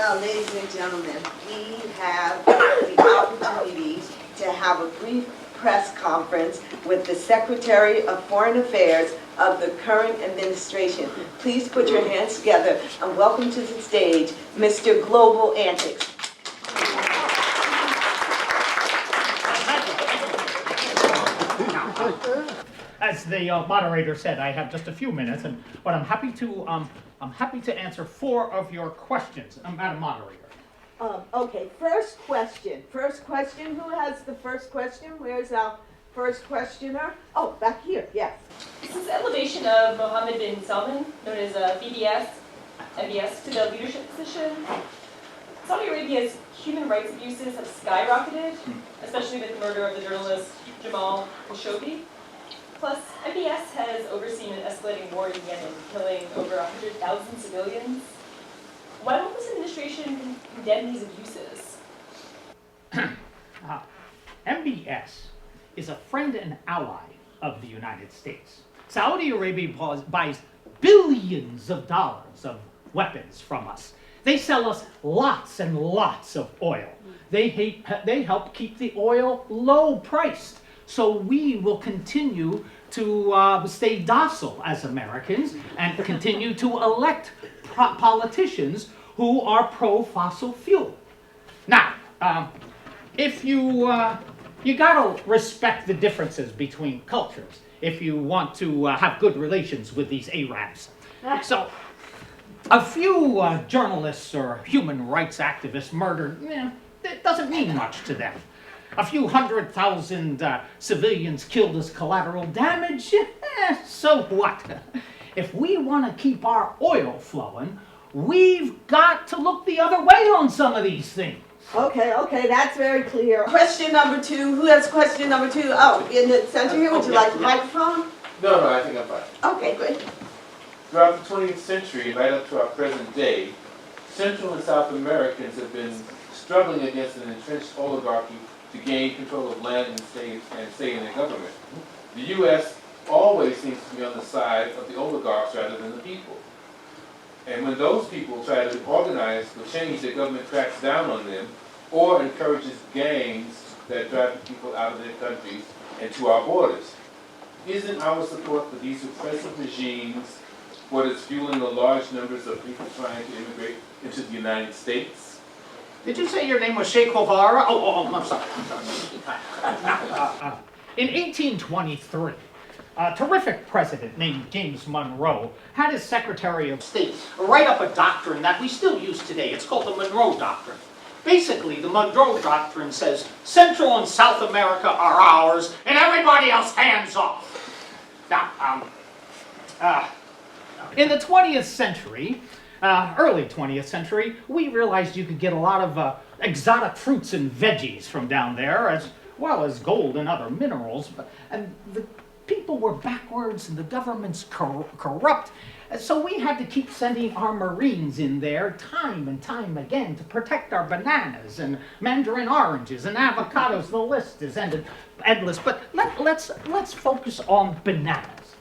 Well, ladies and gentlemen, we have the opportunity to have a brief press conference with the Secretary of Foreign Affairs of the current administration. Please put your hands together and welcome to the stage, Mr. Global Antics. As the moderator said, I have just a few minutes, but I'm happy to answer 4 of your questions, Madam Moderator. Okay, first question. Who has the first question? Where's our first questioner? Oh, back here, yes. Since the elevation of Mohammed bin Salman, known as MBS, to the leadership position, Saudi Arabia's human rights abuses have skyrocketed, especially with the murder of the journalist Jamal Khashoggi. Plus, MBS has overseen an escalating war in Yemen, killing over 100,000 civilians. Why won't this administration condemn these abuses? MBS is a friend and ally of the United States. Saudi Arabia buys billions of dollars of weapons from us. They sell us lots and lots of oil. They help keep the oil low priced. So we will continue to stay docile as Americans and continue to elect politicians who are pro-fossil fuel. Now, if you gotta respect the differences between cultures if you want to have good relations with these Arabs. So, a few journalists or human rights activists murdered, it doesn't mean much to them. A few 100,000 civilians killed as collateral damage, so what? If we want to keep our oil flowing, we've got to look the other way on some of these things. Okay, that's very clear. Question number 2. Who has question number 2? Oh, in the center here, would you like the microphone? No, I think I'm fine. Okay, great. Throughout the 20th century, right up to our present day, Central and South Americans have been struggling against an entrenched oligarchy to gain control of land and stay in their government. The U.S. always seems to be on the side of the oligarchs rather than the people. And when those people try to organize the change, the government cracks down on them or encourages gangs that drive the people out of their countries and to our borders. Isn't our support for these oppressive regimes what is fueling the large numbers of people trying to immigrate into the United States? Did you say your name was Sheikh Hovara? I'm sorry. In 1823, a terrific president named James Monroe had his Secretary of State write up a doctrine that we still use today. It's called the Monroe Doctrine. Basically, the Monroe Doctrine says Central and South America are ours and everybody else hands off. Now, in the 20th century, early 20th century, we realized you could get a lot of exotic fruits and veggies from down there, as well as gold and other minerals. And the people were backwards and the government's corrupt. So we had to keep sending our Marines in there time and time again to protect our bananas and mandarin oranges and avocados. The list is endless. But let's focus on bananas.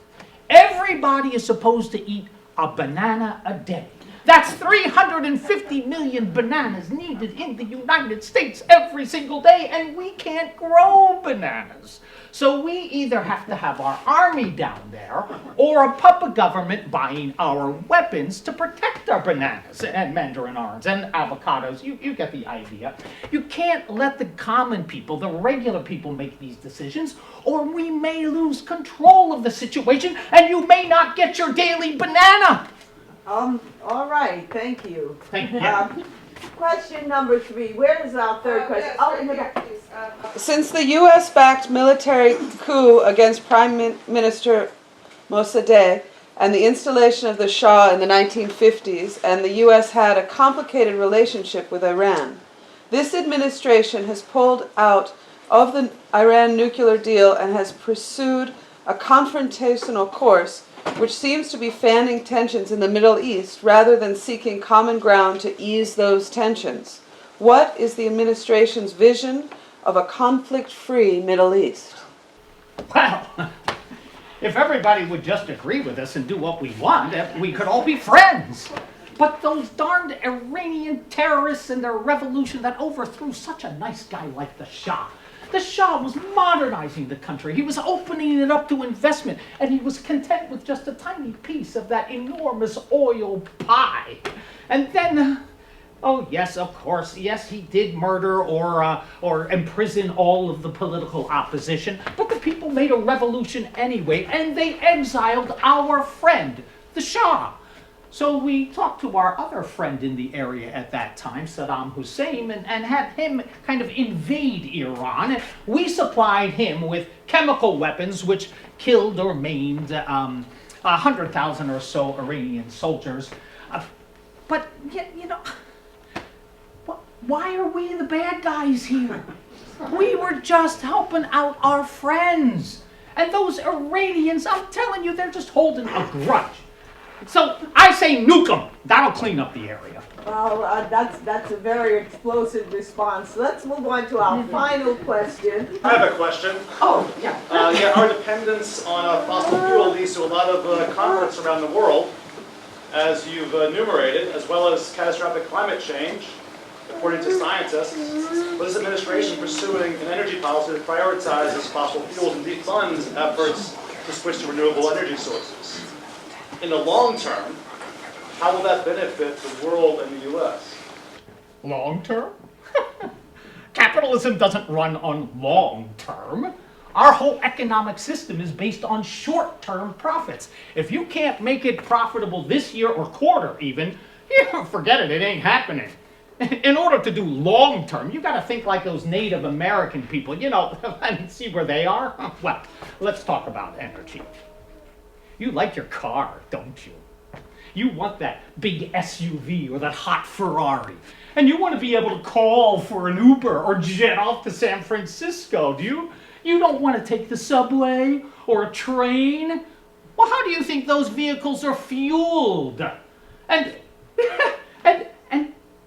Everybody is supposed to eat a banana a day. That's 350 million bananas needed in the United States every single day, and we can't grow bananas. So we either have to have our army down there or a puppet government buying our weapons to protect our bananas and mandarin oranges and avocados. You get the idea. You can't let the common people, the regular people, make these decisions, or we may lose control of the situation and you may not get your daily banana. All right, thank you. Thank you. Question number 3. Where is our third question? Yes, In the back. please. Since the U.S.-backed military coup against Prime Minister Mossadegh and the installation of the Shah in the 1950s, and the U.S. had a complicated relationship with Iran, this administration has pulled out of the Iran nuclear deal and has pursued a confrontational course which seems to be fanning tensions in the Middle East rather than seeking common ground to ease those tensions. What is the administration's vision of a conflict-free Middle East? Well, if everybody would just agree with us and do what we want, we could all be friends. But those darned Iranian terrorists and their revolution that overthrew such a nice guy like the Shah. The Shah was modernizing the country. He was opening it up to investment, and he was content with just a tiny piece of that enormous oil pie. And then, oh yes, of course, yes, he did murder or imprison all of the political opposition, but the people made a revolution anyway, and they exiled our friend, the Shah. So we talked to our other friend in the area at that time, Saddam Hussein, and had him kind of invade Iran. We supplied him with chemical weapons which killed or maimed 100,000 or so Iranian soldiers. But, you know, why are we the bad guys here? We were just helping out our friends. And those Iranians, I'm telling you, they're just holding a grudge. So I say nuke them. That'll clean up the area. Well, that's a very explosive response. Let's move on to our final question. I have a question. Oh, yeah. Our dependence on fossil fuel leads to a lot of conflicts around the world, as you've enumerated, as well as catastrophic climate change, according to scientists. But this administration pursuing an energy policy that prioritizes fossil fuels and defunds efforts to switch to renewable energy sources. In the long term, how will that benefit the world and the U.S.? Long term? Capitalism doesn't run on long term. Our whole economic system is based on short-term profits. If you can't make it profitable this year or quarter even, forget it, it ain't happening. In order to do long term, you gotta think like those Native American people, you know, and see where they are. Well, let's talk about energy. You like your car, don't you? You want that big SUV or that hot Ferrari. And you want to be able to call for an Uber or jet off to San Francisco, do you? You don't want to take the subway or a train. Well, how do you think those vehicles are fueled? And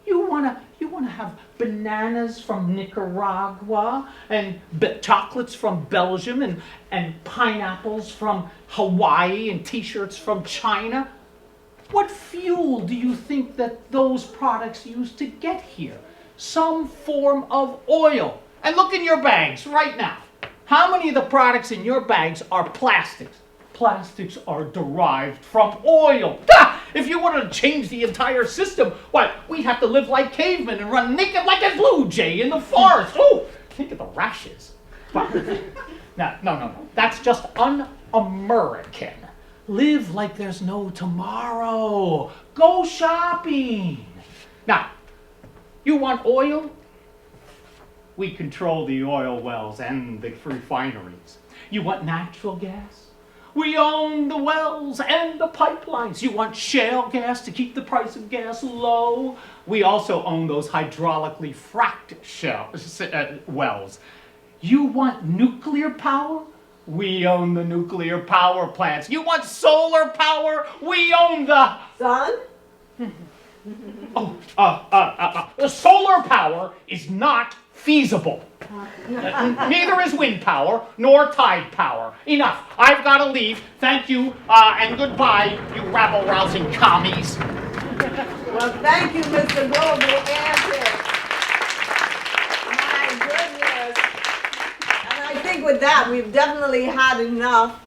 you want to have bananas from Nicaragua and chocolates from Belgium and pineapples from Hawaii and t-shirts from China. What fuel do you think that those products use to get here? Some form of oil. And look in your bags right now. How many of the products in your bags are plastics? Plastics are derived from oil. If you wanted to change the entire system, what, we'd have to live like cavemen and run naked like a blue jay in the forest. Oh, think of the rashes. But, no. That's just un-American. Live like there's no tomorrow. Go shopping. Now, you want oil? We control the oil wells and the refineries. You want natural gas? We own the wells and the pipelines. You want shale gas to keep the price of gas low? We also own those hydraulically fracked wells. You want nuclear power? We own the nuclear power plants. You want solar power? We own the... Son? Solar power is not feasible. Neither is wind power nor tide power. Enough. I've got to leave. Thank you and goodbye, you rabble-rousing commies. Well, thank you, Mr. Global Antics. My goodness. And I think with that, we've definitely had enough